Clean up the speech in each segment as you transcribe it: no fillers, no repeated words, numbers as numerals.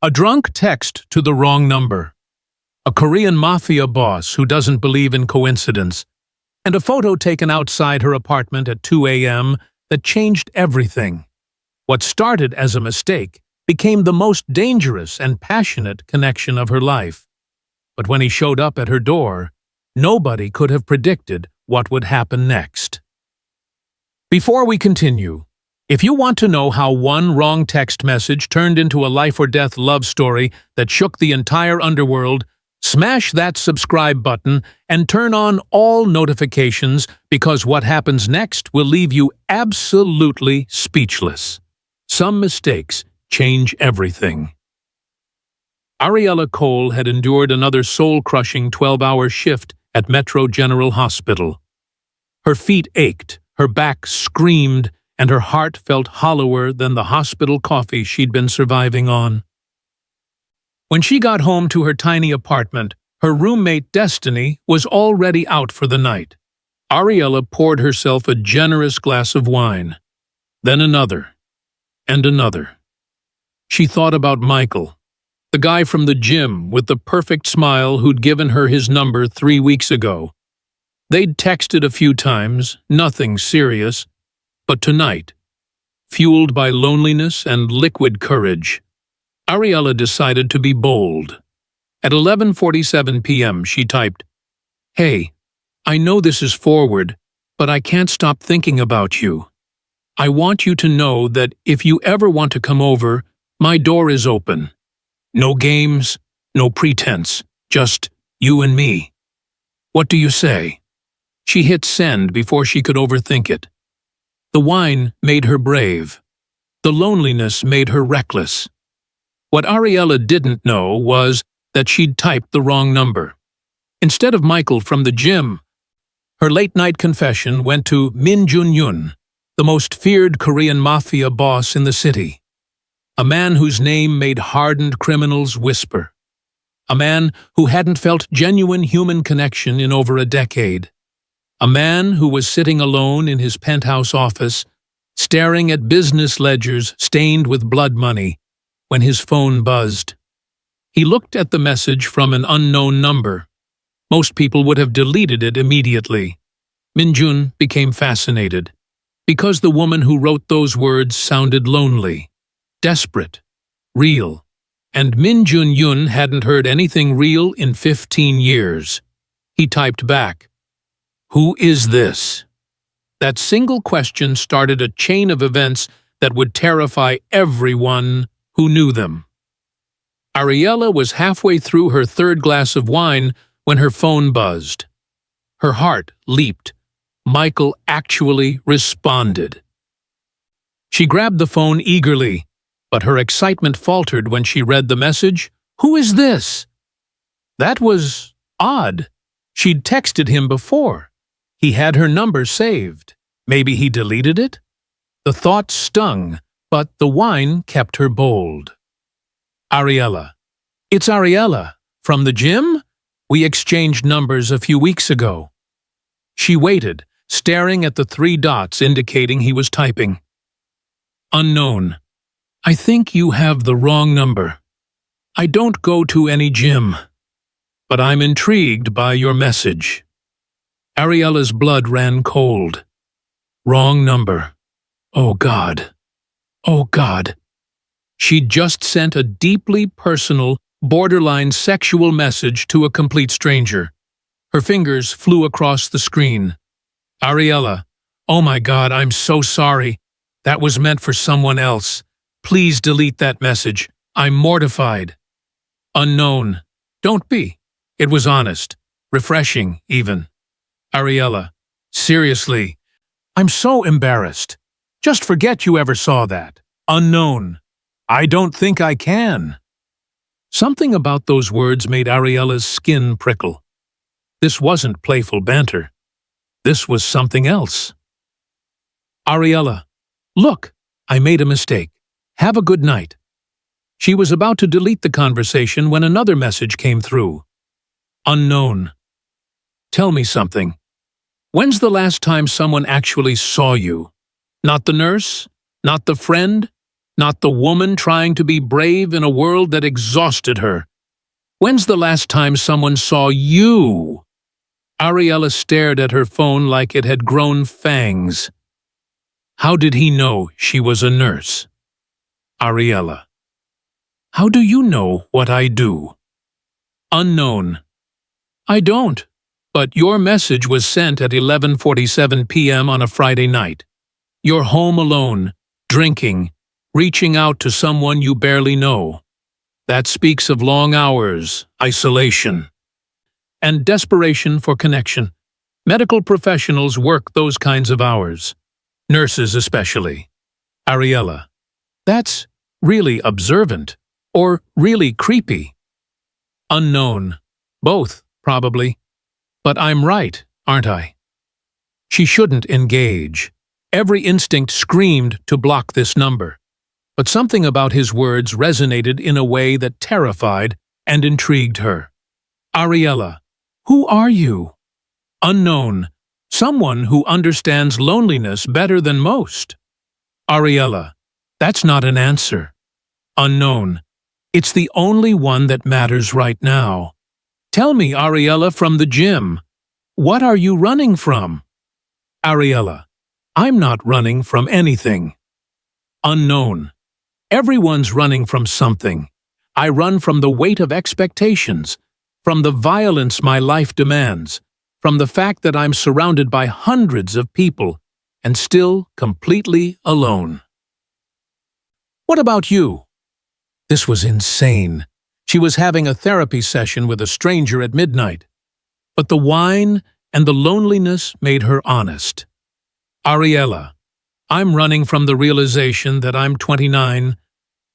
A drunk text to the wrong number. A Korean mafia boss who doesn't believe in coincidence. And a photo taken outside her apartment at 2 a.m. that changed everything. What started as a mistake became the most dangerous and passionate connection of her life. But when he showed up at her door, nobody could have predicted what would happen next. Before we continue, if you want to know how one wrong text message turned into a life-or-death love story that shook the entire underworld, smash that subscribe button and turn on all notifications, because what happens next will leave you absolutely speechless. Some mistakes change everything. Ariella Cole had endured another soul-crushing 12-hour shift at Metro General Hospital. Her feet ached, her back screamed, and her heart felt hollower than the hospital coffee she'd been surviving on. When she got home to her tiny apartment, her roommate Destiny was already out for the night. Ariella poured herself a generous glass of wine, then another, and another. She thought about Michael, the guy from the gym with the perfect smile who'd given her his number 3 weeks ago. They'd texted a few times, nothing serious, but tonight, fueled by loneliness and liquid courage, Ariella decided to be bold. At 11:47 p.m. she typed, "Hey, I know this is forward, but I can't stop thinking about you. I want you to know that if you ever want to come over, my door is open. No games, no pretense, just you and me. What do you say?" She hit send before she could overthink it. The wine made her brave. The loneliness made her reckless. What Ariella didn't know was that she'd typed the wrong number. Instead of Michael from the gym, her late-night confession went to Min Jun-yun, the most feared Korean mafia boss in the city. A man whose name made hardened criminals whisper. A man who hadn't felt genuine human connection in over a decade. A man who was sitting alone in his penthouse office, staring at business ledgers stained with blood money, when his phone buzzed. He looked at the message from an unknown number. Most people would have deleted it immediately. Min-jun became fascinated, because the woman who wrote those words sounded lonely, desperate, real, and Min Jun-yun hadn't heard anything real in 15 years. He typed back, "Who is this?" That single question started a chain of events that would terrify everyone who knew them. Ariella was halfway through her third glass of wine when her phone buzzed. Her heart leaped. Michael actually responded. She grabbed the phone eagerly, but her excitement faltered when she read the message, "Who is this?" That was odd. She'd texted him before. He had her number saved. Maybe he deleted it? The thought stung, but the wine kept her bold. "Ariella. It's Ariella. From the gym? We exchanged numbers a few weeks ago." She waited, staring at the 3 dots indicating he was typing. "Unknown. I think you have the wrong number. I don't go to any gym, but I'm intrigued by your message." Ariella's blood ran cold. Wrong number. Oh God. Oh God. She'd just sent a deeply personal, borderline sexual message to a complete stranger. Her fingers flew across the screen. "Ariella, oh my God, I'm so sorry. That was meant for someone else. Please delete that message. I'm mortified." "Unknown. Don't be. It was honest. Refreshing, even." "Ariella, seriously, I'm so embarrassed. Just forget you ever saw that. Unknown. I don't think I can." Something about those words made Ariella's skin prickle. This wasn't playful banter. This was something else. "Ariella, look, I made a mistake. Have a good night." She was about to delete the conversation when another message came through. "Unknown. Tell me something. When's the last time someone actually saw you? Not the nurse? Not the friend? not the woman trying to be brave in a world that exhausted her. When's the last time someone saw you? Ariella stared at her phone like it had grown fangs. How did he know she was a nurse? Ariella. How do you know what I do? Unknown. I don't, but your message was sent at 11:47 p.m. on a Friday night. You're home alone, drinking, reaching out to someone you barely know. That speaks of long hours, isolation, and desperation for connection. Medical professionals work those kinds of hours. Nurses especially. Ariella. That's really observant, or really creepy. Unknown. Both, probably. But I'm right, aren't I? She shouldn't engage. Every instinct screamed to block this number. But something about his words resonated in a way that terrified and intrigued her. Ariella. Who are you? Unknown. Someone who understands loneliness better than most. Ariella. That's not an answer. Unknown. It's the only one that matters right now. Tell me, Ariella from the gym. What are you running from? Ariella. I'm not running from anything. Unknown. Everyone's running from something. I run from the weight of expectations, from the violence my life demands, from the fact that I'm surrounded by hundreds of people and still completely alone. What about you? This was insane. She was having a therapy session with a stranger at midnight. But the wine and the loneliness made her honest. Ariella. I'm running from the realization that I'm 29,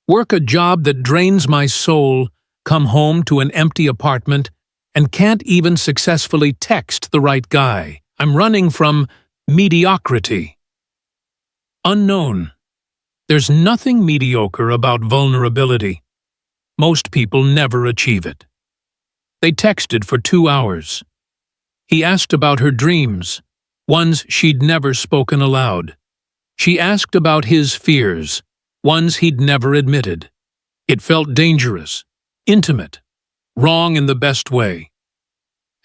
work a job that drains my soul, come home to an empty apartment, and can't even successfully text the right guy. I'm running from mediocrity. Unknown. There's nothing mediocre about vulnerability. Most people never achieve it. They texted for 2 hours. He asked about her dreams, ones she'd never spoken aloud. She asked about his fears, ones he'd never admitted. It felt dangerous, intimate, wrong in the best way.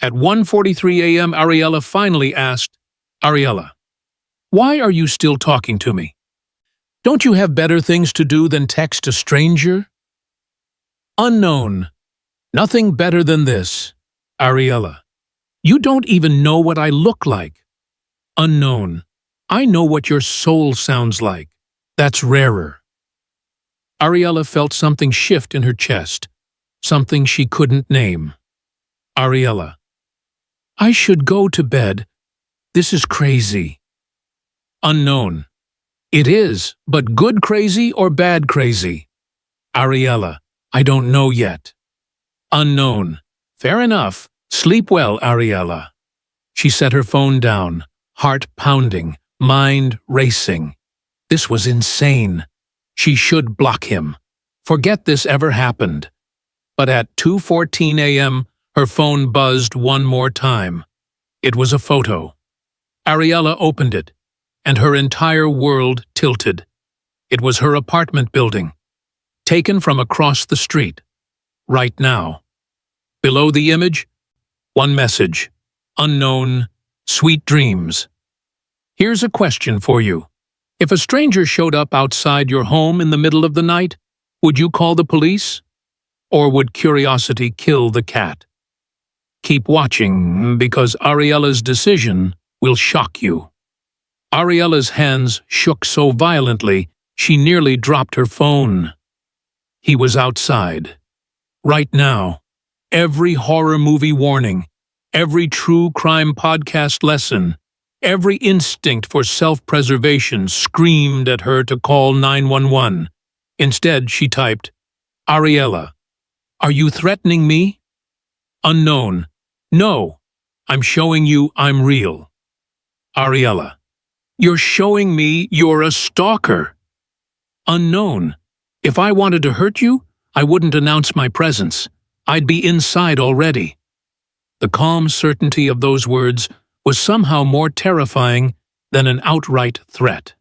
At 1:43 a.m., Ariella finally asked, Ariella, why are you still talking to me? Don't you have better things to do than text a stranger? Unknown. Nothing better than this. Ariella. You don't even know what I look like. Unknown. I know what your soul sounds like. That's rarer. Ariella felt something shift in her chest, something she couldn't name. Ariella. I should go to bed. This is crazy. Unknown. It is, but good crazy or bad crazy? Ariella. I don't know yet. Unknown. Fair enough. Sleep well, Ariella. She set her phone down, heart pounding, mind racing. This was insane. She should block him. Forget this ever happened. But at 2:14 a.m., her phone buzzed one more time. It was a photo. Ariella opened it, and her entire world tilted. It was her apartment building, taken from across the street, right now. Below the image, one message, unknown, sweet dreams. Here's a question for you. If a stranger showed up outside your home in the middle of the night, would you call the police? Or would curiosity kill the cat? Keep watching, because Ariella's decision will shock you. Ariella's hands shook so violently, she nearly dropped her phone. He was outside. Right now. Every horror movie warning, every true crime podcast lesson, every instinct for self-preservation screamed at her to call 911. Instead, she typed, Ariella, are you threatening me? Unknown. No, I'm showing you I'm real. Ariella. You're showing me you're a stalker. Unknown. If I wanted to hurt you, I wouldn't announce my presence. I'd be inside already. The calm certainty of those words was somehow more terrifying than an outright threat.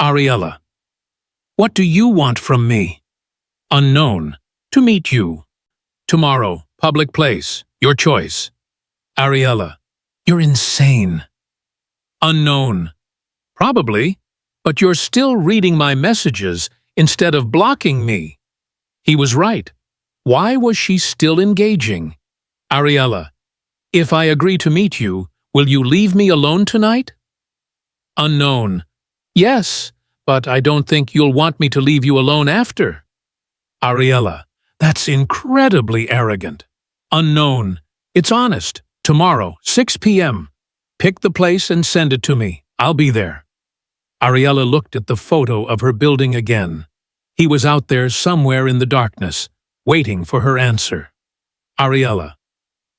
Ariella. What do you want from me? Unknown. To meet you. Tomorrow. Public place. Your choice. Ariella. You're insane. Unknown. Probably, but you're still reading my messages instead of blocking me. He was right. Why was she still engaging? Ariella. If I agree to meet you, will you leave me alone tonight? Unknown. Yes, but I don't think you'll want me to leave you alone after. Ariella. That's incredibly arrogant. Unknown. It's honest. Tomorrow, 6 p.m. Pick the place and send it to me. I'll be there. Ariella looked at the photo of her building again. He was out there somewhere in the darkness, waiting for her answer. Ariella.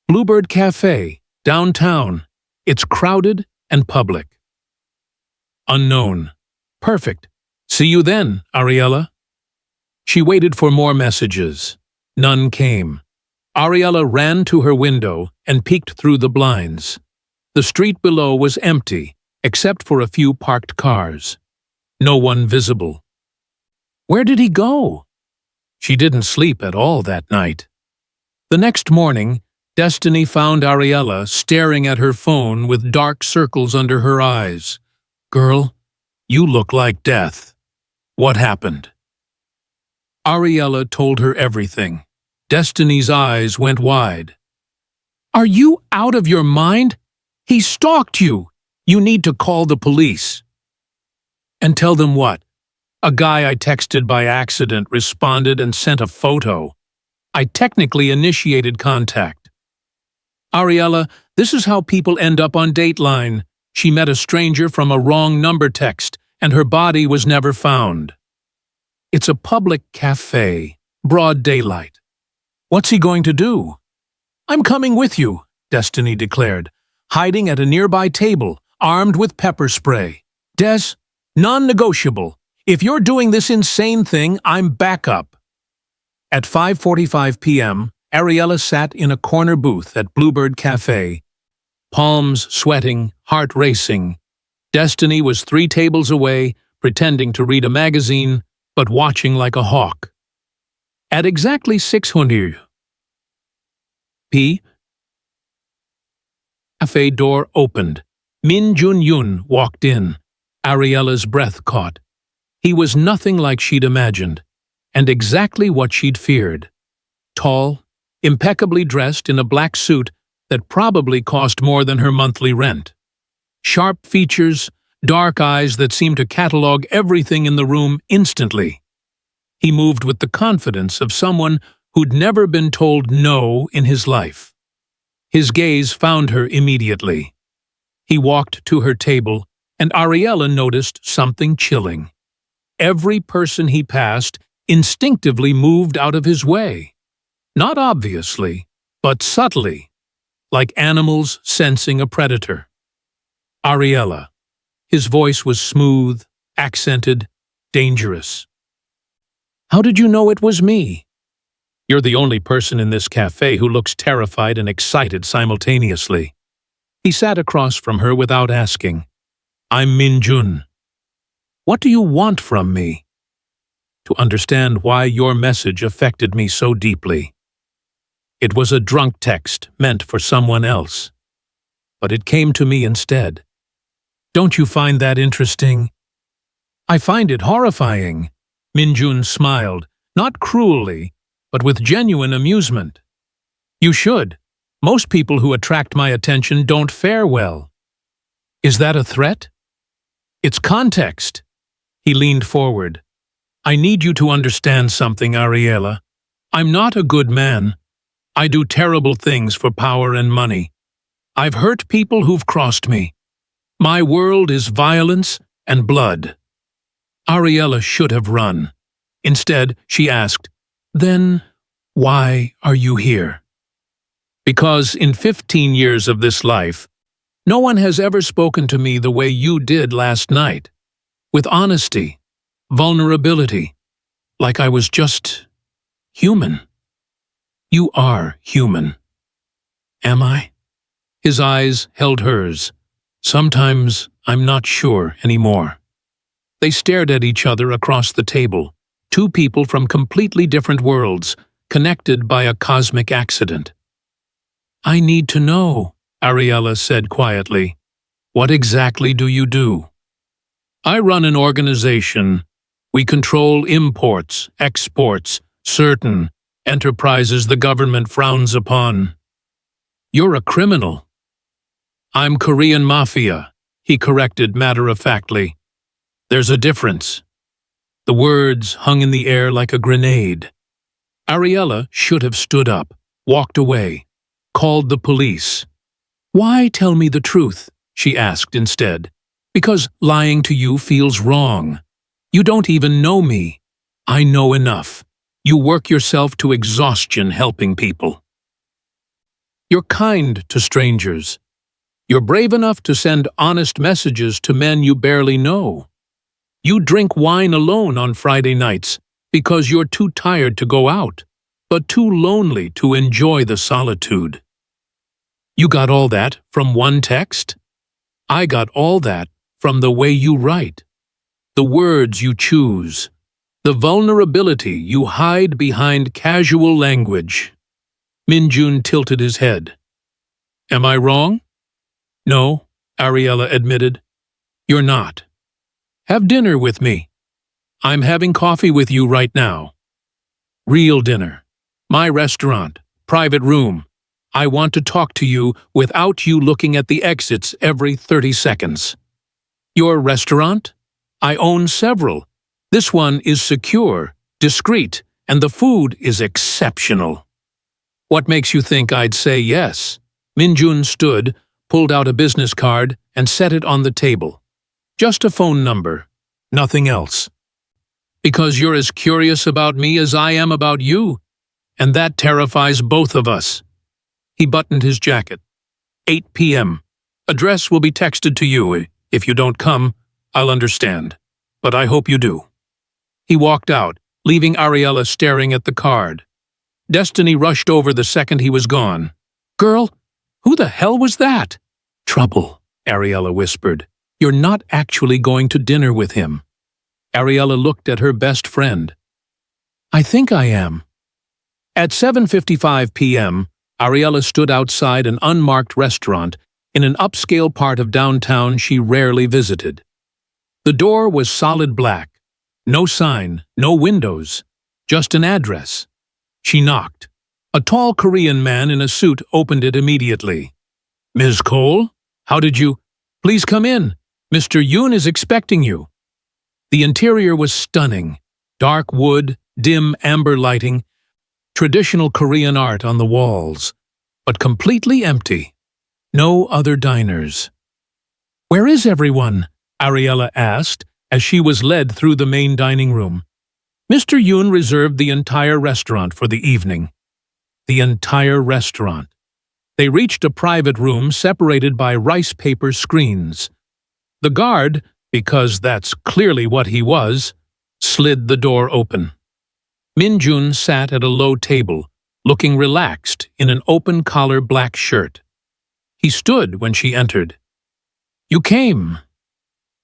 Bluebird Cafe, downtown. It's crowded and public. Unknown. Perfect. See you then, Ariella. She waited for more messages. None came. Ariella ran to her window and peeked through the blinds. The street below was empty, except for a few parked cars. No one visible. Where did he go? She didn't sleep at all that night. The next morning, Destiny found Ariella staring at her phone with dark circles under her eyes. Girl, you look like death. What happened? Ariella told her everything. Destiny's eyes went wide. Are you out of your mind? He stalked you. You need to call the police. And tell them what? A guy I texted by accident responded and sent a photo. I technically initiated contact. Ariella, this is how people end up on Dateline. She met a stranger from a wrong number text, and her body was never found. It's a public cafe, broad daylight. What's he going to do? I'm coming with you, Destiny declared, hiding at a nearby table, armed with pepper spray. Des, non-negotiable. If you're doing this insane thing, I'm back up. At 5:45 p.m., Ariella sat in a corner booth at Bluebird Cafe. Palms sweating, heart racing. Destiny was 3 tables away, pretending to read a magazine, but watching like a hawk. At exactly 600 p. Cafe door opened. Min Jun-yun walked in. Ariella's breath caught. He was nothing like she'd imagined, and exactly what she'd feared. Tall, impeccably dressed in a black suit that probably cost more than her monthly rent. Sharp features, dark eyes that seemed to catalog everything in the room instantly. He moved with the confidence of someone who'd never been told no in his life. His gaze found her immediately. He walked to her table, and Ariella noticed something chilling. Every person he passed instinctively moved out of his way. Not obviously, but subtly, like animals sensing a predator. Ariella. His voice was smooth, accented, dangerous. How did you know it was me? You're the only person in this cafe who looks terrified and excited simultaneously. He sat across from her without asking. I'm Min Jun. What do you want from me? To understand why your message affected me so deeply. It was a drunk text meant for someone else. But it came to me instead. Don't you find that interesting? I find it horrifying. Min Jun smiled, not cruelly, but with genuine amusement. You should. Most people who attract my attention don't fare well. Is that a threat? It's context. He leaned forward. I need you to understand something, Ariella. I'm not a good man. I do terrible things for power and money. I've hurt people who've crossed me. My world is violence and blood. Ariella should have run. Instead, she asked, Then why are you here? Because in 15 years of this life, no one has ever spoken to me the way you did last night. With honesty, vulnerability, like I was just human. You are human. Am I? His eyes held hers. Sometimes I'm not sure anymore. They stared at each other across the table, two people from completely different worlds, connected by a cosmic accident. "I need to know," Ariella said quietly. "What exactly do you do?" "I run an organization. We control imports, exports, certain enterprises the government frowns upon." "You're a criminal." "I'm Korean Mafia," he corrected matter-of-factly. "There's a difference." The words hung in the air like a grenade. Ariella should have stood up, walked away, called the police. "Why tell me the truth?" she asked instead. "Because lying to you feels wrong. You don't even know me. I know enough. You work yourself to exhaustion helping people. You're kind to strangers. You're brave enough to send honest messages to men you barely know. You drink wine alone on Friday nights because you're too tired to go out, but too lonely to enjoy the solitude. You got all that from one text? I got all that from the way you write, the words you choose, the vulnerability you hide behind casual language." Minjun tilted his head. "Am I wrong?" "No," Ariella admitted. "You're not. Have dinner with me. I'm having coffee with you right now. Real dinner. My restaurant. Private room. I want to talk to you without you looking at the exits every 30 seconds. Your restaurant? I own several. This one is secure, discreet, and the food is exceptional." "What makes you think I'd say yes?" Minjun stood, pulled out a business card, and set it on the table. "Just a phone number. Nothing else." "Because you're as curious about me as I am about you, and that terrifies both of us." He buttoned his jacket. 8 p.m. Address will be texted to you. If you don't come, I'll understand. But I hope you do. He walked out, leaving Ariella staring at the card. Destiny rushed over the second he was gone. "Girl, who the hell was that?" "Trouble," Ariella whispered. "You're not actually going to dinner with him." Ariella looked at her best friend. "I think I am." At 7:55 p.m., Ariella stood outside an unmarked restaurant in an upscale part of downtown she rarely visited. The door was solid black. No sign, no windows, just an address. She knocked. A tall Korean man in a suit opened it immediately. "Ms. Cole? How did you—" "Please come in. Mr. Yoon is expecting you." The interior was stunning. Dark wood, dim amber lighting, traditional Korean art on the walls, but completely empty. No other diners. "Where is everyone?" Ariella asked as she was led through the main dining room. Mr. Yoon reserved the entire restaurant for the evening. The entire restaurant. They reached a private room separated by rice paper screens. The guard, because that's clearly what he was, slid the door open. Minjun sat at a low table, looking relaxed in an open-collar black shirt. He stood when she entered. "You came."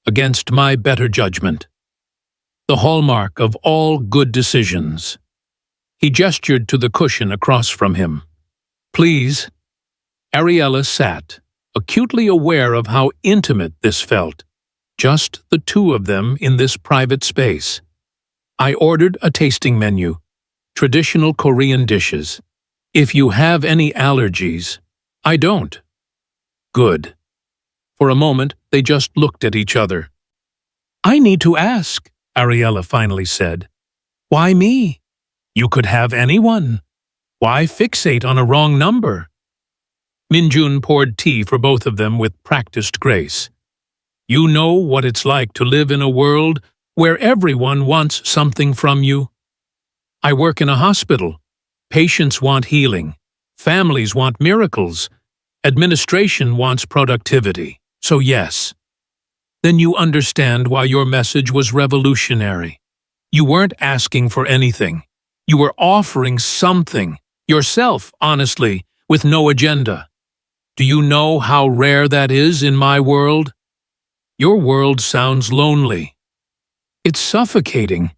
"Against my better judgment." The hallmark of all good decisions. He gestured to the cushion across from him. "Please." Ariella sat, acutely aware of how intimate this felt. Just the two of them in this private space. "I ordered a tasting menu. Traditional Korean dishes. If you have any allergies—" "I don't." "Good." For a moment, they just looked at each other. "I need to ask," Ariella finally said. "Why me? You could have anyone. Why fixate on a wrong number?" Minjun poured tea for both of them with practiced grace. "You know what it's like to live in a world where everyone wants something from you. I work in a hospital. Patients want healing. Families want miracles. Administration wants productivity. So yes. Then you understand why your message was revolutionary. You weren't asking for anything. You were offering something, yourself, honestly, with no agenda. Do you know how rare that is in my world? Your world sounds lonely. It's suffocating.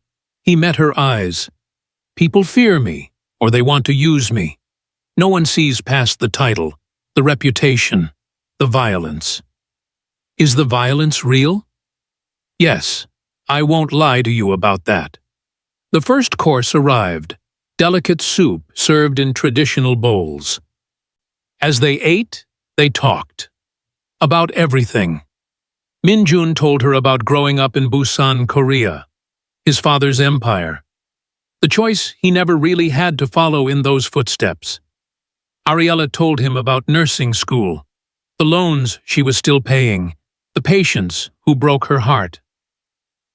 He met her eyes. People fear me, or they want to use me. No one sees past the title, the reputation, the violence. Is the violence real? Yes, I won't lie to you about that. The first course arrived, delicate soup served in traditional bowls. As they ate, they talked. About everything. Minjun told her about growing up in Busan, Korea, his father's empire. The choice he never really had to follow in those footsteps. Ariella told him about nursing school, the loans she was still paying, the patients who broke her heart.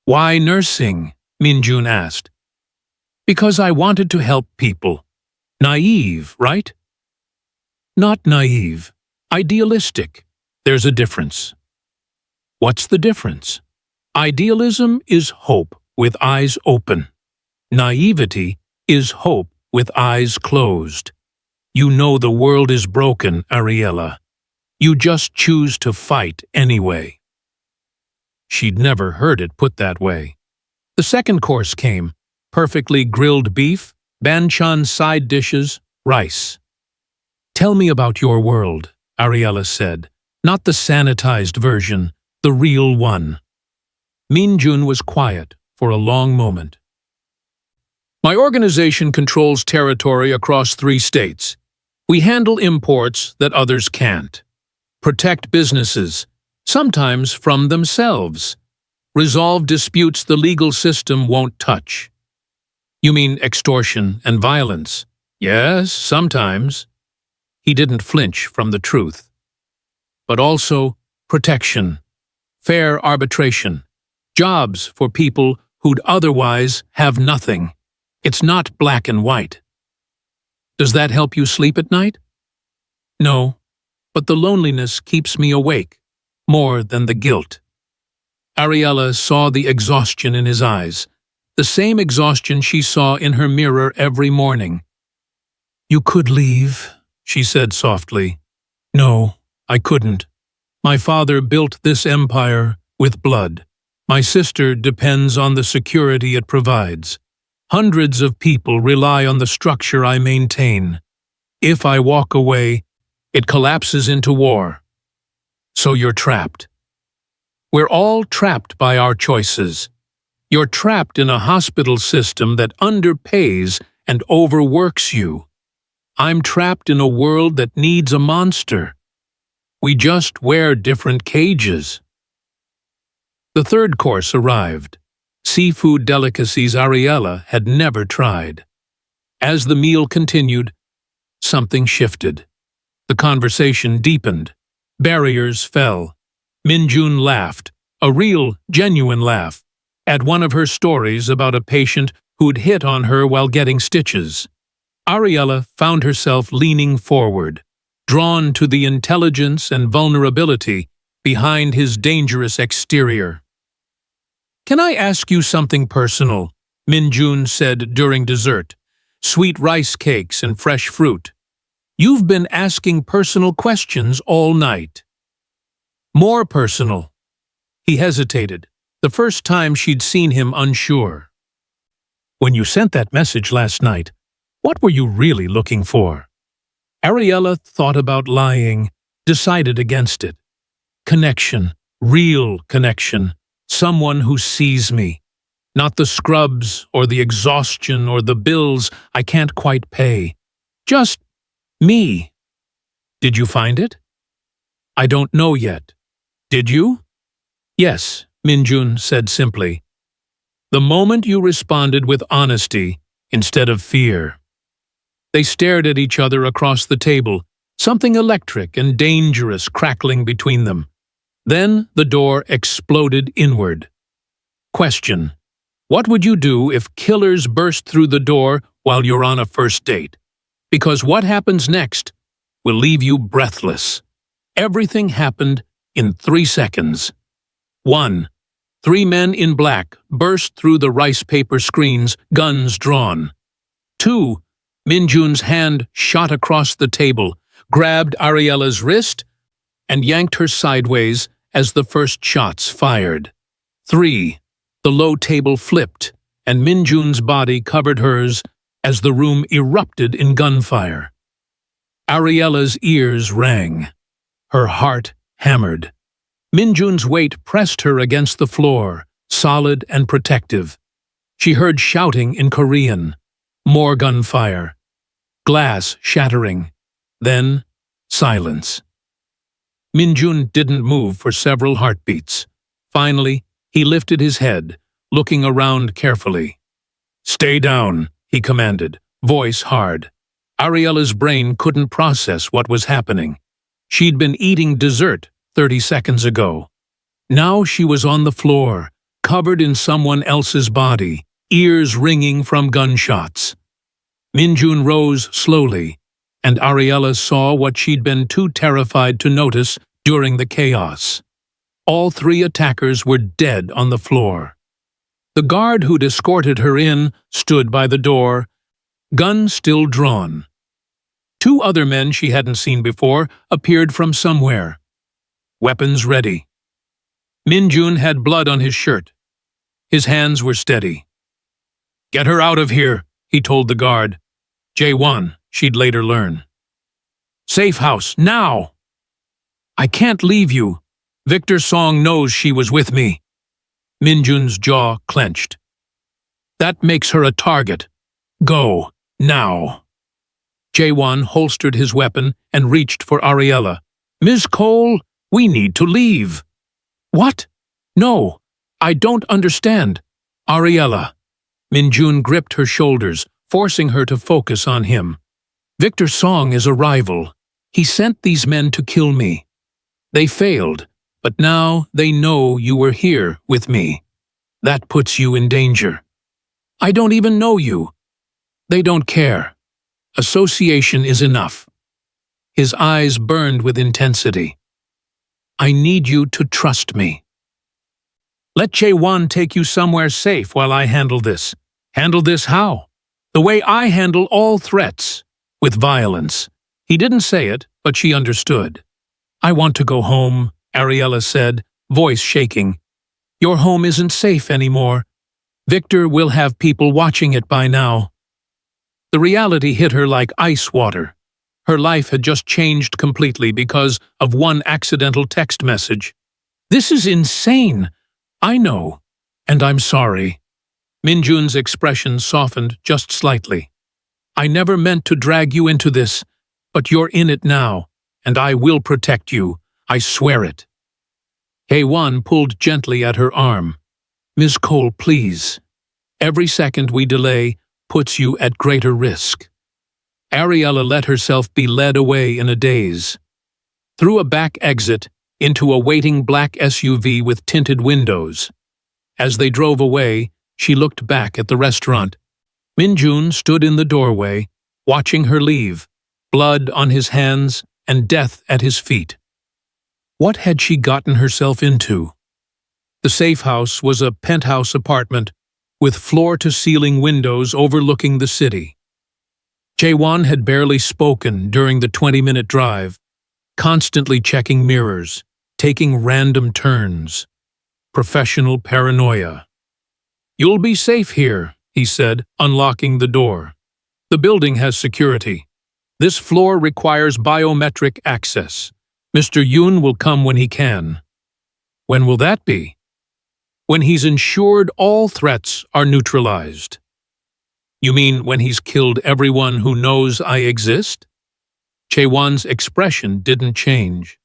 Why nursing? Minjun asked. Because I wanted to help people. Naive, right? Not naive. Idealistic. There's a difference. What's the difference? Idealism is hope with eyes open. Naivety is hope with eyes closed. You know the world is broken, Ariella. You just choose to fight anyway. She'd never heard it put that way. The second course came, perfectly grilled beef, banchan side dishes, rice. Tell me about your world, Ariella said, not the sanitized version, the real one. Minjun was quiet for a long moment. My organization controls territory across 3 states. We handle imports that others can't. Protect businesses, sometimes from themselves. Resolve disputes the legal system won't touch. You mean extortion and violence? Yes, sometimes. He didn't flinch from the truth. But also protection, fair arbitration, jobs for people who'd otherwise have nothing. It's not black and white. Does that help you sleep at night? No, but the loneliness keeps me awake, more than the guilt. Ariella saw the exhaustion in his eyes, the same exhaustion she saw in her mirror every morning. You could leave, she said softly. No, I couldn't. My father built this empire with blood. My sister depends on the security it provides. Hundreds of people rely on the structure I maintain. If I walk away, it collapses into war. So you're trapped. We're all trapped by our choices. You're trapped in a hospital system that underpays and overworks you. I'm trapped in a world that needs a monster. We just wear different cages. The third course arrived. Seafood delicacies Ariella had never tried. As the meal continued, something shifted. The conversation deepened. Barriers fell. Minjun laughed, a real, genuine laugh, at one of her stories about a patient who'd hit on her while getting stitches. Ariella found herself leaning forward, drawn to the intelligence and vulnerability behind his dangerous exterior. Can I ask you something personal? Minjun said during dessert. Sweet rice cakes and fresh fruit. You've been asking personal questions all night. More personal. He hesitated, the first time she'd seen him unsure. When you sent that message last night, what were you really looking for? Ariella thought about lying, decided against it. Connection, real connection. Someone who sees me. Not the scrubs or the exhaustion or the bills I can't quite pay. Just me. Did you find it? I don't know yet. Did you? Yes, Minjun said simply. The moment you responded with honesty instead of fear. They stared at each other across the table, something electric and dangerous crackling between them. Then the door exploded inward. Question: what would you do if killers burst through the door while you're on a first date? Because what happens next will leave you breathless. Everything happened in 3 seconds. 1. 3 men in black burst through the rice paper screens, guns drawn. 2. Minjun's hand shot across the table, grabbed Ariella's wrist, and yanked her sideways as the first shots fired. 3. The low table flipped, and Minjun's body covered hers as the room erupted in gunfire. Ariella's ears rang. Her heart hammered. Minjun's weight pressed her against the floor, solid and protective. She heard shouting in Korean. More gunfire. Glass shattering. Then, silence. Minjun didn't move for several heartbeats. Finally, he lifted his head, looking around carefully. "Stay down," he commanded, voice hard. Ariella's brain couldn't process what was happening. She'd been eating dessert 30 seconds ago. Now she was on the floor, covered in someone else's body, ears ringing from gunshots. Minjun rose slowly, and Ariella saw what she'd been too terrified to notice during the chaos. All three attackers were dead on the floor. The guard who'd escorted her in stood by the door, gun still drawn. Two other men she hadn't seen before appeared from somewhere. Weapons ready. Minjun had blood on his shirt. His hands were steady. "Get her out of here," he told the guard. J1, she'd later learn. "Safe house, now!" "I can't leave you. Victor Song knows she was with me." Minjun's jaw clenched. "That makes her a target. Go, now." J1 holstered his weapon and reached for Ariella. "Ms. Cole, we need to leave." "What? No, I don't understand." "Ariella." Minjun gripped her shoulders, forcing her to focus on him. "Victor Song is a rival. He sent these men to kill me. They failed, but now they know you were here with me. That puts you in danger. I don't even know you. They don't care. Association is enough." His eyes burned with intensity. "I need you to trust me. Let J1 take you somewhere safe while I handle this." "Handle this how?" "The way I handle all threats, with violence." He didn't say it, but she understood. "I want to go home," Ariella said, voice shaking. "Your home isn't safe anymore. Victor will have people watching it by now." The reality hit her like ice water. Her life had just changed completely because of one accidental text message. "This is insane." "I know, and I'm sorry." Minjun's expression softened just slightly. "I never meant to drag you into this, but you're in it now, and I will protect you. I swear it." K1 pulled gently at her arm. "Ms. Cole, please. Every second we delay puts you at greater risk." Ariella let herself be led away in a daze. Through a back exit, into a waiting black SUV with tinted windows. As they drove away, she looked back at the restaurant. Minjun stood in the doorway, watching her leave, blood on his hands and death at his feet. What had she gotten herself into? The safe house was a penthouse apartment with floor-to-ceiling windows overlooking the city. Jaewon had barely spoken during the 20-minute drive, constantly checking mirrors, taking random turns. Professional paranoia. "You'll be safe here," he said, unlocking the door. "The building has security. This floor requires biometric access. Mr. Yoon will come when he can." "When will that be?" "When he's ensured all threats are neutralized." "You mean when he's killed everyone who knows I exist?" Chaewon's expression didn't change.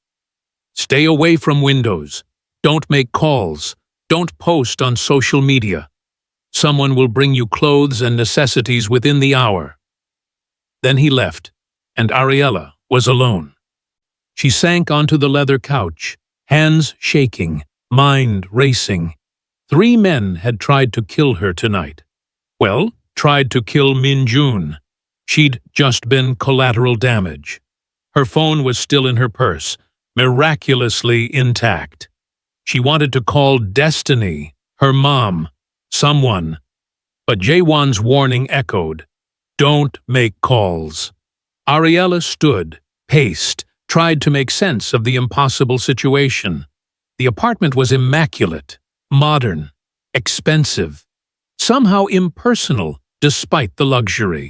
"Stay away from windows. Don't make calls. Don't post on social media. Someone will bring you clothes and necessities within the hour." Then he left, and Ariella was alone. She sank onto the leather couch, hands shaking, mind racing. 3 men had tried to kill her tonight. Well, tried to kill Minjun. She'd just been collateral damage. Her phone was still in her purse, miraculously intact. She wanted to call Destiny, her mom, someone. But Jaewon's warning echoed. Don't make calls. Ariella stood, paced, tried to make sense of the impossible situation. The apartment was immaculate, modern, expensive, somehow impersonal despite the luxury.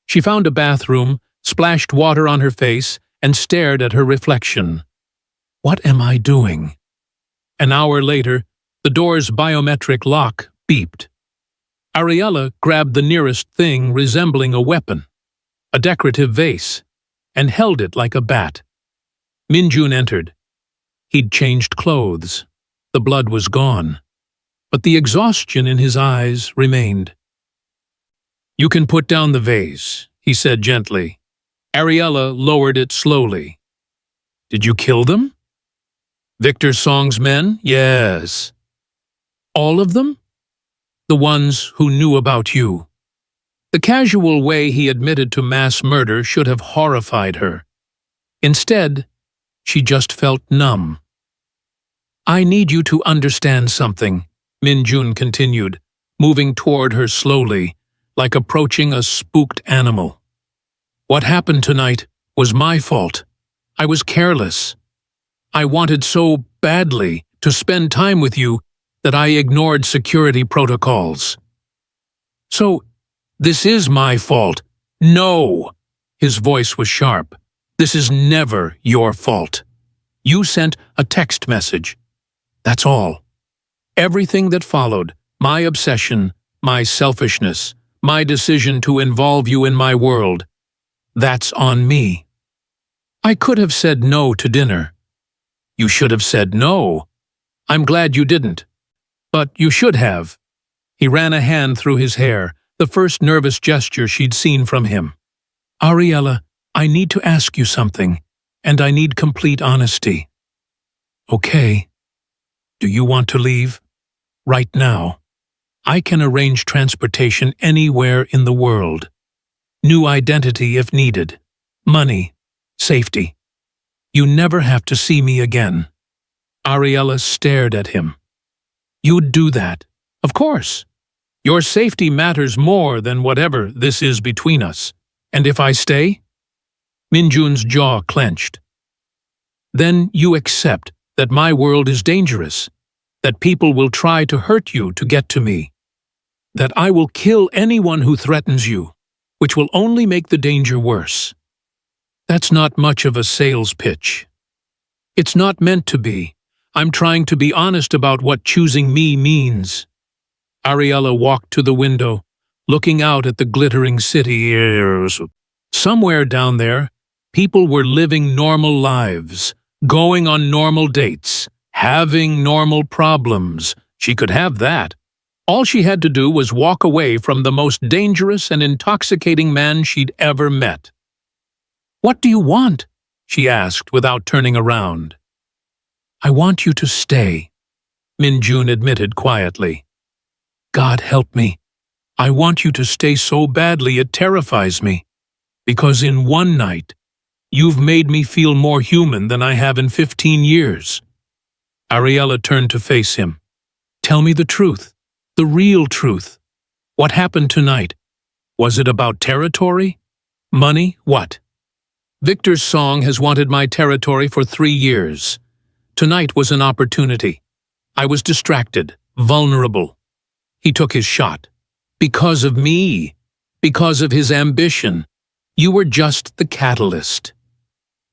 She found a bathroom, splashed water on her face, and stared at her reflection. What am I doing? An hour later, the door's biometric lock beeped. Ariella grabbed the nearest thing resembling a weapon, a decorative vase, and held it like a bat. Minjun entered. He'd changed clothes. The blood was gone, but the exhaustion in his eyes remained. "You can put down the vase," he said gently. Ariella lowered it slowly. "Did you kill them?" "Victor Song's men? Yes." "All of them?" "The ones who knew about you." The casual way he admitted to mass murder should have horrified her. Instead, she just felt numb. "I need you to understand something," Minjun continued, moving toward her slowly, like approaching a spooked animal. "What happened tonight was my fault. I was careless. I wanted so badly to spend time with you that I ignored security protocols. So, this is my fault." "No!" His voice was sharp. "This is never your fault. You sent a text message. That's all. Everything that followed, my obsession, my selfishness, my decision to involve you in my world, that's on me. I could have said no to dinner. You should have said no. I'm glad you didn't. But you should have." He ran a hand through his hair, the first nervous gesture she'd seen from him. "Ariella, I need to ask you something, and I need complete honesty." "Okay. Do you want to leave? Right now. I can arrange transportation anywhere in the world. New identity if needed. Money. Safety. You never have to see me again." Ariella stared at him. "You'd do that? Of course. Your safety matters more than whatever this is between us. And if I stay?" Minjun's jaw clenched. "Then you accept that my world is dangerous, that people will try to hurt you to get to me, that I will kill anyone who threatens you, which will only make the danger worse. That's not much of a sales pitch. It's not meant to be. I'm trying to be honest about what choosing me means." Ariella walked to the window, looking out at the glittering city. Somewhere down there, people were living normal lives, going on normal dates, having normal problems. She could have that. All she had to do was walk away from the most dangerous and intoxicating man she'd ever met. "What do you want?" she asked without turning around. "I want you to stay," Minjun admitted quietly. "God help me. I want you to stay so badly it terrifies me. Because in one night, you've made me feel more human than I have in 15 years. Ariella turned to face him. "Tell me the truth, the real truth. What happened tonight? Was it about territory? Money? What?" "Victor's Song has wanted my territory for 3 years. Tonight was an opportunity. I was distracted, vulnerable. He took his shot. Because of me. Because of his ambition. You were just the catalyst."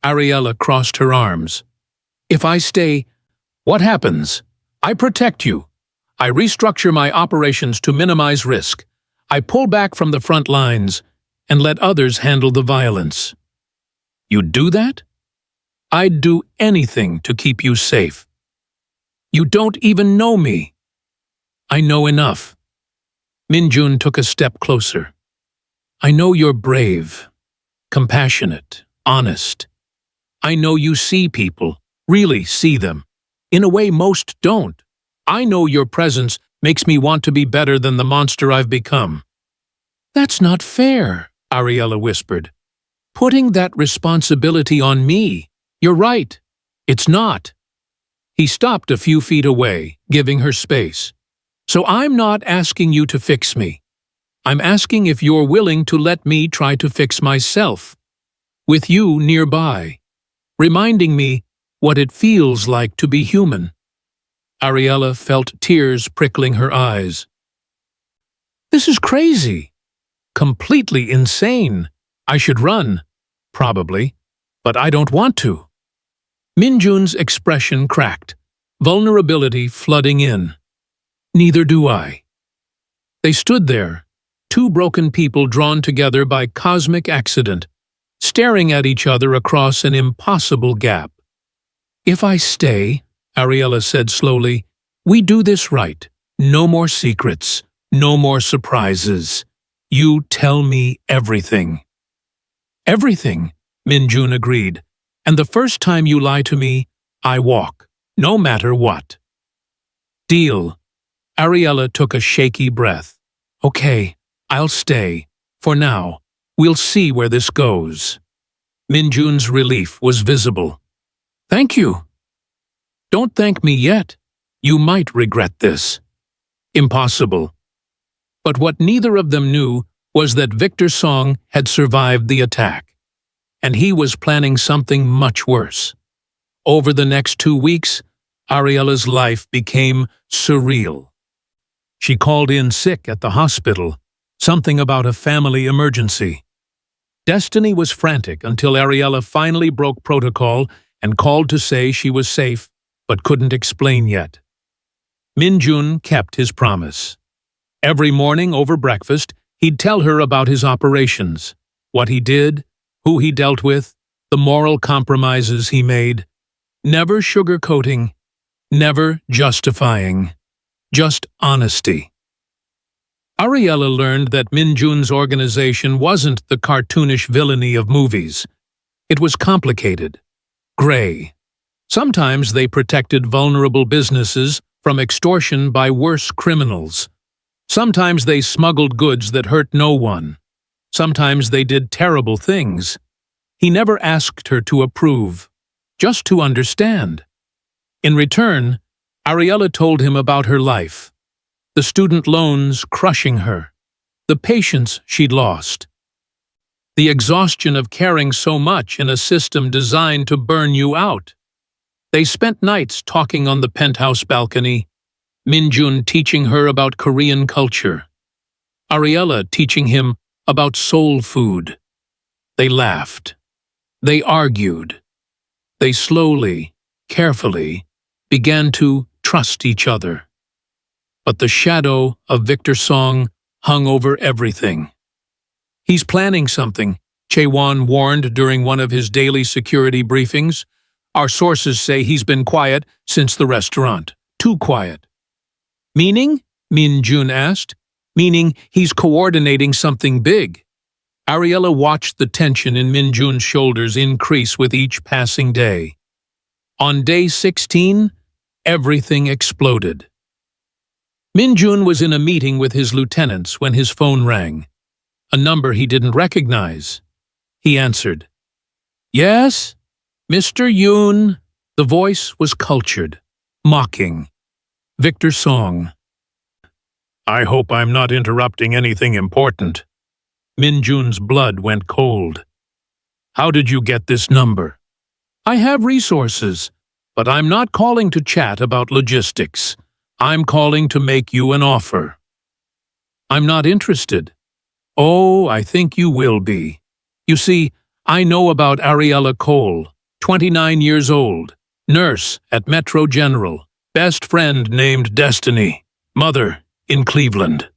Ariella crossed her arms. "If I stay, what happens? I protect you. I restructure my operations to minimize risk. I pull back from the front lines and let others handle the violence." "You'd do that?" "I'd do anything to keep you safe." "You don't even know me." "I know enough." Minjun took a step closer. "I know you're brave, compassionate, honest. I know you see people, really see them, in a way most don't. I know your presence makes me want to be better than the monster I've become." "That's not fair," Ariella whispered. "Putting that responsibility on me. You're right. It's not." He stopped a few feet away, giving her space. "So I'm not asking you to fix me. I'm asking if you're willing to let me try to fix myself. With you nearby, reminding me what it feels like to be human." Ariella felt tears prickling her eyes. This is crazy. Completely insane. I should run. Probably. But I don't want to. Minjun's expression cracked, vulnerability flooding in. Neither do I. They stood there, two broken people drawn together by cosmic accident, staring at each other across an impossible gap. If I stay, Ariella said slowly, we do this right. No more secrets, no more surprises. You tell me everything. Everything, Minjun agreed. And the first time you lie to me, I walk, no matter what. Deal. Ariella took a shaky breath. Okay, I'll stay. For now, we'll see where this goes. Minjun's relief was visible. Thank you. Don't thank me yet. You might regret this. Impossible. But what neither of them knew was that Victor Song had survived the attack. And he was planning something much worse. Over the next 2 weeks, Ariella's life became surreal. She called in sick at the hospital, something about a family emergency. Destiny was frantic until Ariella finally broke protocol and called to say she was safe, but couldn't explain yet. Minjun kept his promise. Every morning over breakfast, he'd tell her about his operations, what he did, who he dealt with, the moral compromises he made. Never sugarcoating, never justifying, just honesty. Ariella learned that Minjun's organization wasn't the cartoonish villainy of movies. It was complicated, gray. Sometimes they protected vulnerable businesses from extortion by worse criminals. Sometimes they smuggled goods that hurt no one. Sometimes they did terrible things. He never asked her to approve, just to understand. In return, Ariella told him about her life, the student loans crushing her, the patience she'd lost, the exhaustion of caring so much in a system designed to burn you out. They spent nights talking on the penthouse balcony, Minjun teaching her about Korean culture, Ariella teaching him about soul food. They laughed. They argued. They slowly, carefully, began to trust each other. But the shadow of Victor Song hung over everything. He's planning something, Chaewon warned during one of his daily security briefings. Our sources say he's been quiet since the restaurant. Too quiet. Meaning? Minjun asked. Meaning he's coordinating something big. Ariella watched the tension in Minjun's shoulders increase with each passing day. On day 16, everything exploded. Minjun was in a meeting with his lieutenants when his phone rang. A number he didn't recognize. He answered. Yes, Mr. Yoon. The voice was cultured, mocking. Victor Song. I hope I'm not interrupting anything important. Minjun's blood went cold. How did you get this number? I have resources, but I'm not calling to chat about logistics. I'm calling to make you an offer. I'm not interested. Oh, I think you will be. You see, I know about Ariella Cole, 29 years old, nurse at Metro General, best friend named Destiny, mother in Cleveland.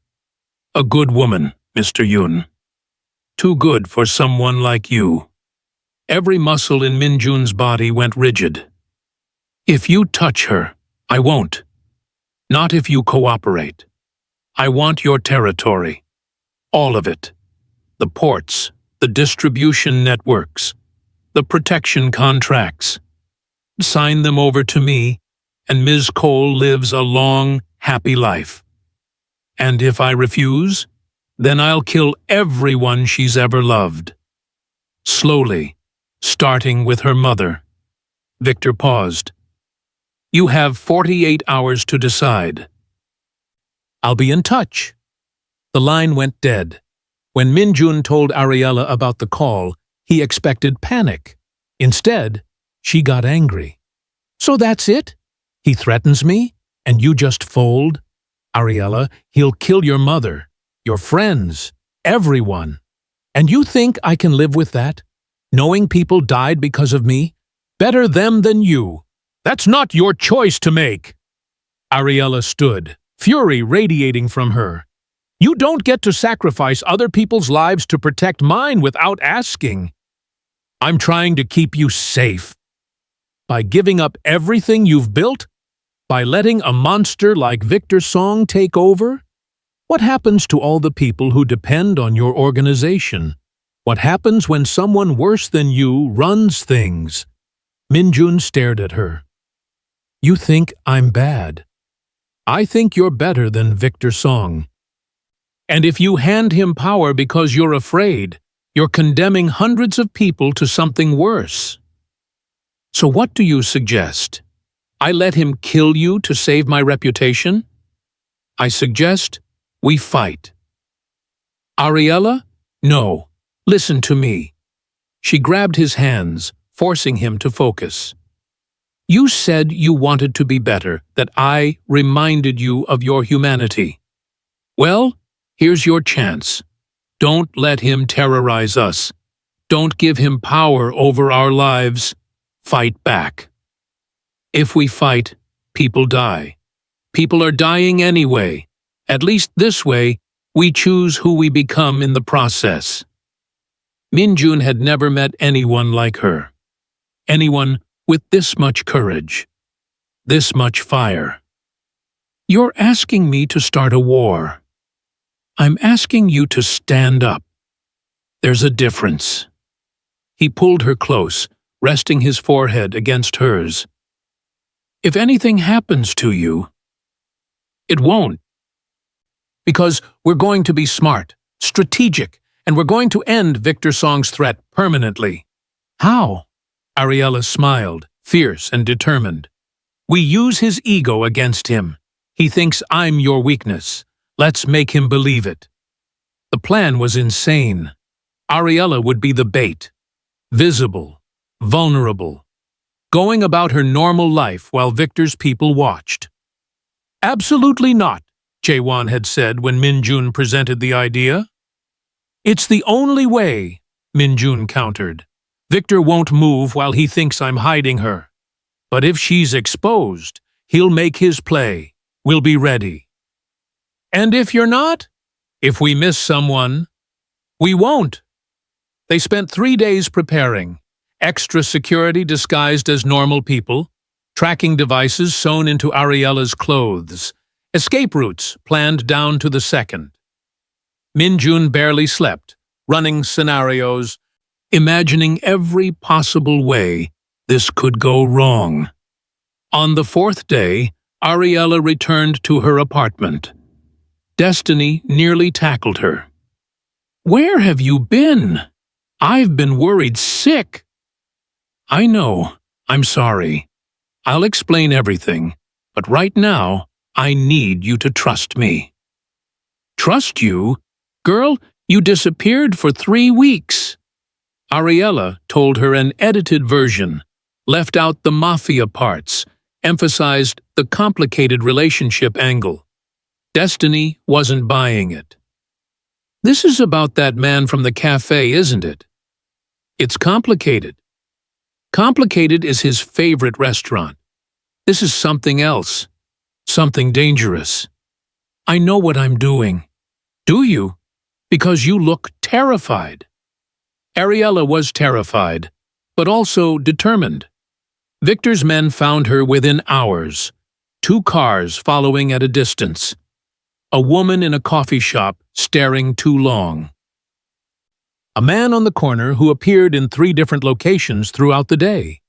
A good woman, Mr. Yoon. Too good for someone like you. Every muscle in Minjun's body went rigid. If you touch her, I won't. Not if you cooperate. I want your territory. All of it. The ports, the distribution networks, the protection contracts. Sign them over to me, and Ms. Cole lives a long, happy life. And if I refuse, then I'll kill everyone she's ever loved. Slowly, starting with her mother. Victor paused. You have 48 hours to decide. I'll be in touch. The line went dead. When Minjun told Ariella about the call, he expected panic. Instead, she got angry. So that's it? He threatens me? And you just fold? Ariella, he'll kill your mother, your friends, everyone. And you think I can live with that? Knowing people died because of me? Better them than you. That's not your choice to make. Ariella stood, fury radiating from her. You don't get to sacrifice other people's lives to protect mine without asking. I'm trying to keep you safe. By giving up everything you've built? By letting a monster like Victor Song take over? What happens to all the people who depend on your organization? What happens when someone worse than you runs things? Minjun stared at her. You think I'm bad. I think you're better than Victor Song. And if you hand him power because you're afraid, you're condemning hundreds of people to something worse. So what do you suggest? I let him kill you to save my reputation? I suggest we fight. Ariella? No. Listen to me. She grabbed his hands, forcing him to focus. You said you wanted to be better, that I reminded you of your humanity. Well, here's your chance. Don't let him terrorize us. Don't give him power over our lives. Fight back. If we fight, people die. People are dying anyway. At least this way, we choose who we become in the process. Minjun had never met anyone like her. Anyone with this much courage. This much fire. You're asking me to start a war. I'm asking you to stand up. There's a difference. He pulled her close, resting his forehead against hers. If anything happens to you, it won't. Because we're going to be smart, strategic, and we're going to end Victor Song's threat permanently. How? Ariella smiled, fierce and determined. We use his ego against him. He thinks I'm your weakness. Let's make him believe it. The plan was insane. Ariella would be the bait. Visible, vulnerable, going about her normal life while Victor's people watched. Absolutely not, Jaewon had said when Minjun presented the idea. It's the only way, Minjun countered. Victor won't move while he thinks I'm hiding her. But if she's exposed, he'll make his play. We'll be ready. And if you're not? If we miss someone? We won't. They spent 3 days preparing. Extra security disguised as normal people, tracking devices sewn into Ariella's clothes, escape routes planned down to the second. Minjun barely slept, running scenarios, imagining every possible way this could go wrong. On the 4th day, Ariella returned to her apartment. Destiny nearly tackled her. Where have you been? I've been worried sick. I know. I'm sorry. I'll explain everything, but right now, I need you to trust me. Trust you? Girl, you disappeared for 3 weeks. Ariella told her an edited version, left out the mafia parts, emphasized the complicated relationship angle. Destiny wasn't buying it. This is about that man from the cafe, isn't it? It's complicated. Complicated is his favorite restaurant. This is something else. Something dangerous. I know what I'm doing. Do you? Because you look terrified. Ariella was terrified, but also determined. Victor's men found her within hours, 2 cars following at a distance. A woman in a coffee shop staring too long. A man on the corner who appeared in 3 different locations throughout the day.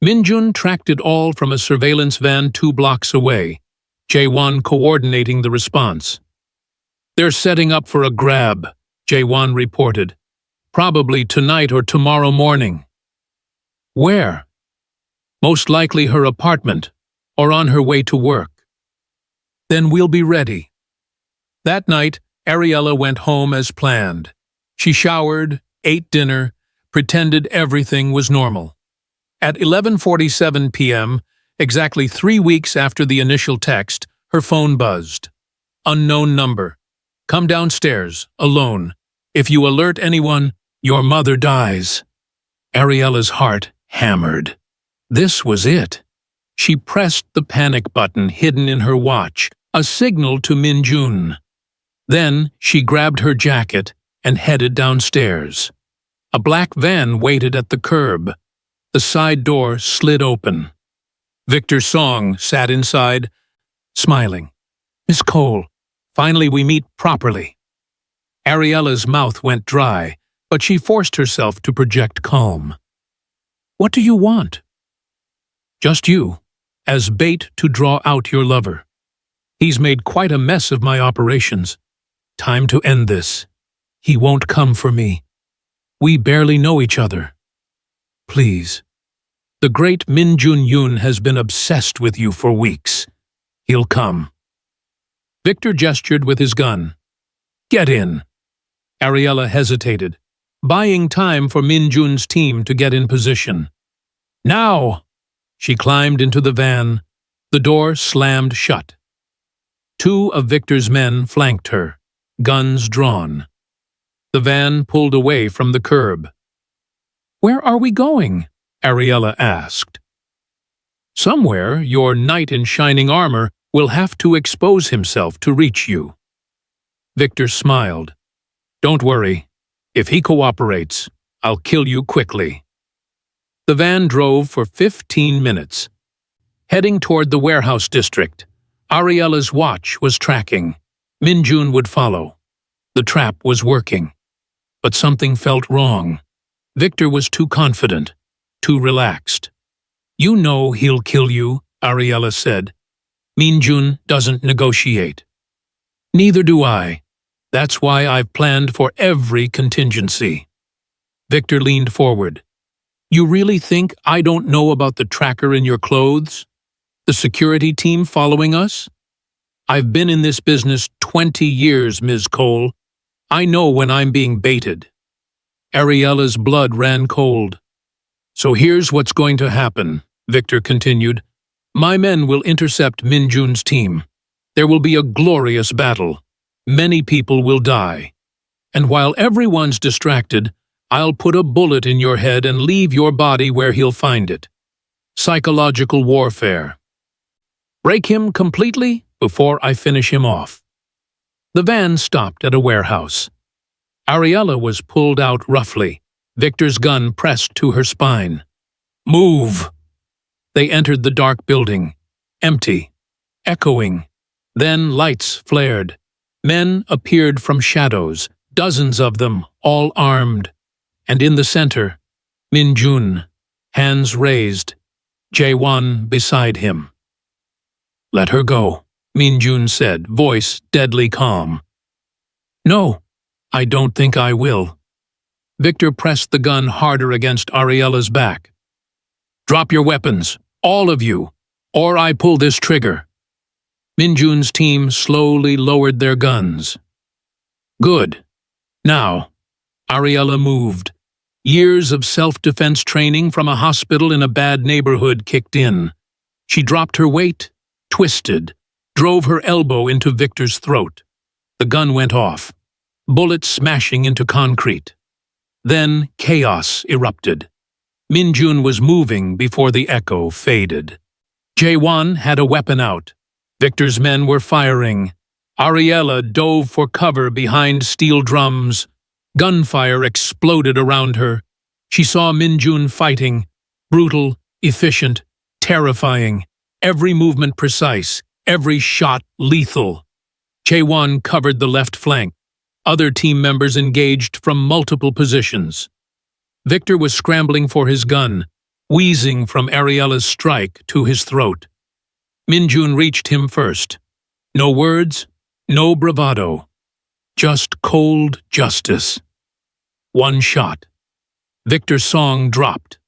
Minjun tracked it all from a surveillance van 2 blocks away, Jaewon coordinating the response. They're setting up for a grab, Jaewon reported. Probably tonight or tomorrow morning. Where? Most likely her apartment, or on her way to work. Then we'll be ready. That night, Ariella went home as planned. She showered, ate dinner, pretended everything was normal. At 11:47 p.m., Exactly 3 weeks after the initial text, her phone buzzed. Unknown number. Come downstairs, alone. If you alert anyone, your mother dies. Ariella's heart hammered. This was it. She pressed the panic button hidden in her watch, a signal to Min-jun. Then she grabbed her jacket and headed downstairs. A black van waited at the curb. The side door slid open. Victor Song sat inside, smiling. "Miss Cole, finally we meet properly." Ariella's mouth went dry, but she forced herself to project calm. "What do you want?" "Just you, as bait to draw out your lover. He's made quite a mess of my operations. Time to end this. He won't come for me. We barely know each other. Please. The great Min-jun has been obsessed with you for weeks. He'll come." Victor gestured with his gun. "Get in." Ariella hesitated, buying time for Min-jun's team to get in position. "Now!" She climbed into the van. The door slammed shut. 2 of Victor's men flanked her, guns drawn. The van pulled away from the curb. "Where are we going?" Ariella asked. "Somewhere your knight in shining armor will have to expose himself to reach you." Victor smiled. "Don't worry. If he cooperates, I'll kill you quickly." The van drove for 15 minutes. Heading toward the warehouse district, Ariella's watch was tracking. Min-jun would follow. The trap was working. But something felt wrong. Victor was too confident, too relaxed. "You know he'll kill you," Ariella said. "Min-jun doesn't negotiate." "Neither do I. That's why I've planned for every contingency." Victor leaned forward. "You really think I don't know about the tracker in your clothes? The security team following us? I've been in this business 20 years, Ms. Cole. I know when I'm being baited." Ariella's blood ran cold. "So here's what's going to happen," Victor continued. "My men will intercept Min-jun's team. There will be a glorious battle. Many people will die. And while everyone's distracted, I'll put a bullet in your head and leave your body where he'll find it. Psychological warfare. Break him completely before I finish him off." The van stopped at a warehouse. Ariella was pulled out roughly, Victor's gun pressed to her spine. "Move!" They entered the dark building, empty, echoing. Then lights flared. Men appeared from shadows, dozens of them, all armed. And in the center, Min-jun, hands raised, Jae-won beside him. "Let her go," Min-jun said, voice deadly calm. "No, I don't think I will." Victor pressed the gun harder against Ariella's back. "Drop your weapons, all of you, or I pull this trigger." Min-jun's team slowly lowered their guns. "Good. Now." Ariella moved. Years of self-defense training from a hospital in a bad neighborhood kicked in. She dropped her weight, twisted, drove her elbow into Victor's throat. The gun went off, bullets smashing into concrete. Then chaos erupted. Min-jun was moving before the echo faded. Jae-won had a weapon out. Victor's men were firing. Ariella dove for cover behind steel drums. Gunfire exploded around her. She saw Min-jun fighting, brutal, efficient, terrifying, every movement precise, every shot lethal. Jae-won covered the left flank. Other team members engaged from multiple positions. Victor was scrambling for his gun, wheezing from Ariella's strike to his throat. Min-jun reached him first. No words, no bravado. Just cold justice. One shot. Victor's song dropped.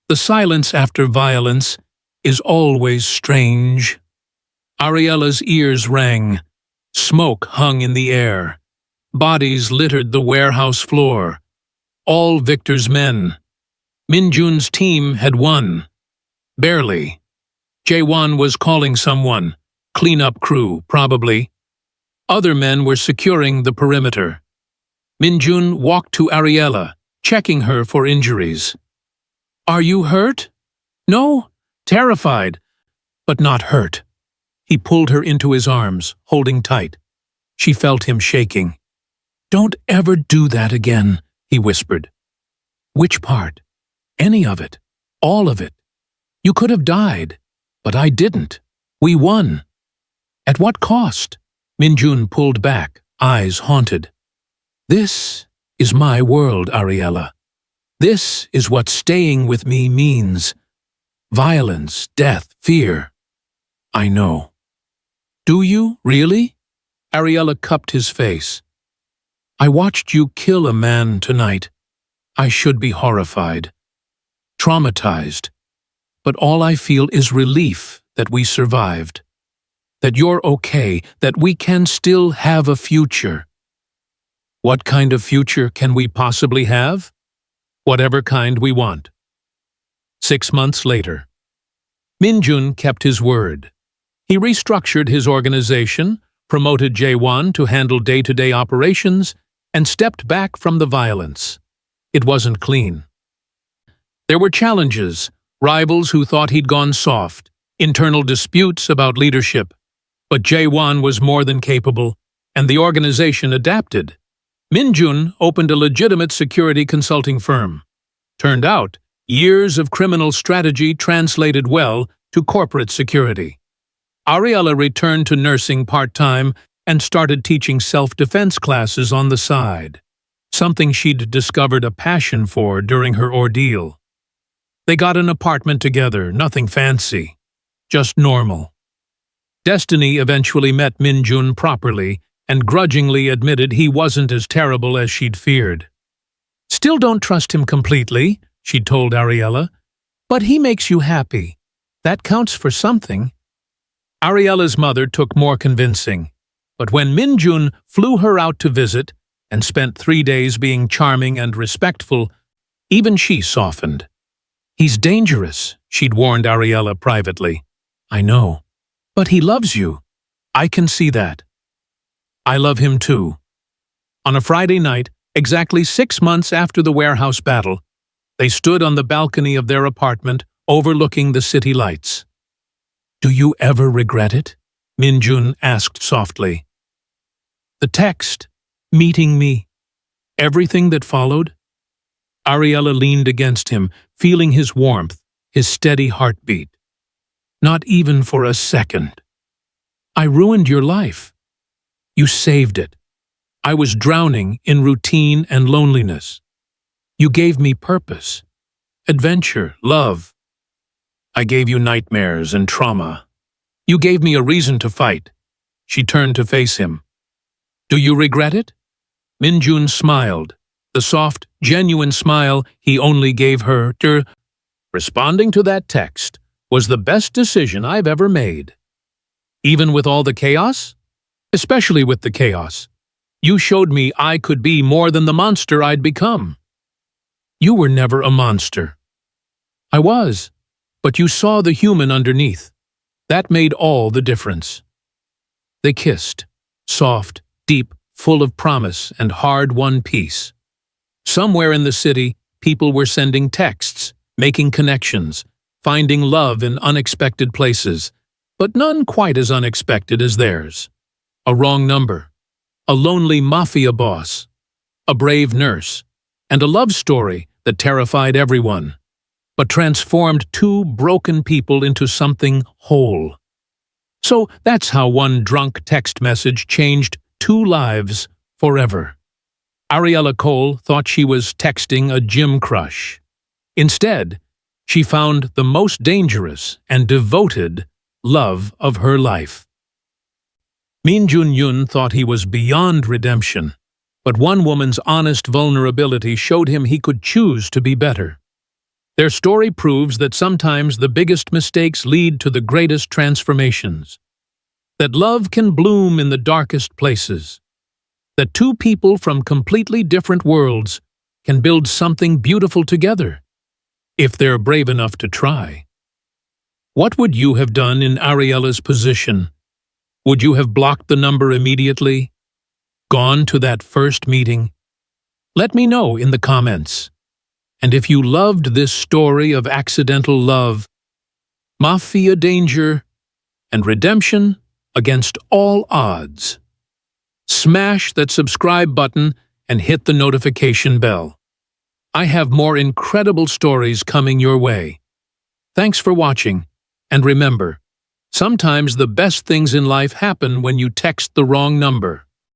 The silence after violence is always strange. Ariella's ears rang. Smoke hung in the air. Bodies littered the warehouse floor. All Victor's men. Min-jun's team had won. Barely. Jae-won was calling someone. Cleanup crew, probably. Other men were securing the perimeter. Min-jun walked to Ariella, checking her for injuries. "Are you hurt?" "No." Terrified, but not hurt. He pulled her into his arms, holding tight. She felt him shaking. "Don't ever do that again," he whispered. "Which part?" "Any of it. All of it. You could have died, but I didn't. We won." "At what cost?" Min-jun pulled back, eyes haunted. "This is my world, Ariella. This is what staying with me means. Violence, death, fear. I know." "Do you, really?" Ariella cupped his face. "I watched you kill a man tonight. I should be horrified, traumatized, but all I feel is relief that we survived, that you're okay, that we can still have a future." "What kind of future can we possibly have?" "Whatever kind we want." 6 months later. Min-jun kept his word. He restructured his organization, promoted Jae-won to handle day-to-day operations, and stepped back from the violence. It wasn't clean. There were challenges, rivals who thought he'd gone soft, internal disputes about leadership. But Jae-won was more than capable, and the organization adapted. Min-jun opened a legitimate security consulting firm. Turned out, years of criminal strategy translated well to corporate security. Ariella returned to nursing part-time and started teaching self-defense classes on the side, something she'd discovered a passion for during her ordeal. They got an apartment together, nothing fancy, just normal. Destiny eventually met Min-jun properly and grudgingly admitted he wasn't as terrible as she'd feared. "Still don't trust him completely," she told Ariella, "but he makes you happy. That counts for something." Ariella's mother took more convincing, but when Min-jun flew her out to visit and spent 3 days being charming and respectful, even she softened. "He's dangerous," she'd warned Ariella privately. "I know. But he loves you. I can see that." "I love him too." On a Friday night, exactly 6 months after the warehouse battle, they stood on the balcony of their apartment overlooking the city lights. "Do you ever regret it?" Min-jun asked softly. "The text, meeting me, everything that followed?" Ariella leaned against him, feeling his warmth, his steady heartbeat. "Not even for a second. I ruined your life. You saved it. I was drowning in routine and loneliness. You gave me purpose, adventure, love. I gave you nightmares and trauma. You gave me a reason to fight." She turned to face him. "Do you regret it?" Min-jun smiled, the soft, genuine smile he only gave her. Responding to that text was the best decision I've ever made. Even with all the chaos? Especially with the chaos. You showed me I could be more than the monster I'd become. You were never a monster. I was, but you saw the human underneath. That made all the difference. They kissed, soft, deep, full of promise and hard-won peace. Somewhere in the city, people were sending texts, making connections, finding love in unexpected places, but none quite as unexpected as theirs. A wrong number, a lonely mafia boss, a brave nurse, and a love story that terrified everyone, but transformed 2 broken people into something whole. So that's how one drunk text message changed 2 lives forever. Ariella Cole thought she was texting a gym crush. Instead, she found the most dangerous and devoted love of her life. Min-jun Yoon thought he was beyond redemption, but one woman's honest vulnerability showed him he could choose to be better. Their story proves that sometimes the biggest mistakes lead to the greatest transformations. That love can bloom in the darkest places. That 2 people from completely different worlds can build something beautiful together, if they're brave enough to try. What would you have done in Ariella's position? Would you have blocked the number immediately? Gone to that first meeting? Let me know in the comments. And if you loved this story of accidental love, mafia danger, and redemption against all odds, smash that subscribe button and hit the notification bell. I have more incredible stories coming your way. Thanks for watching, and remember, sometimes the best things in life happen when you text the wrong number.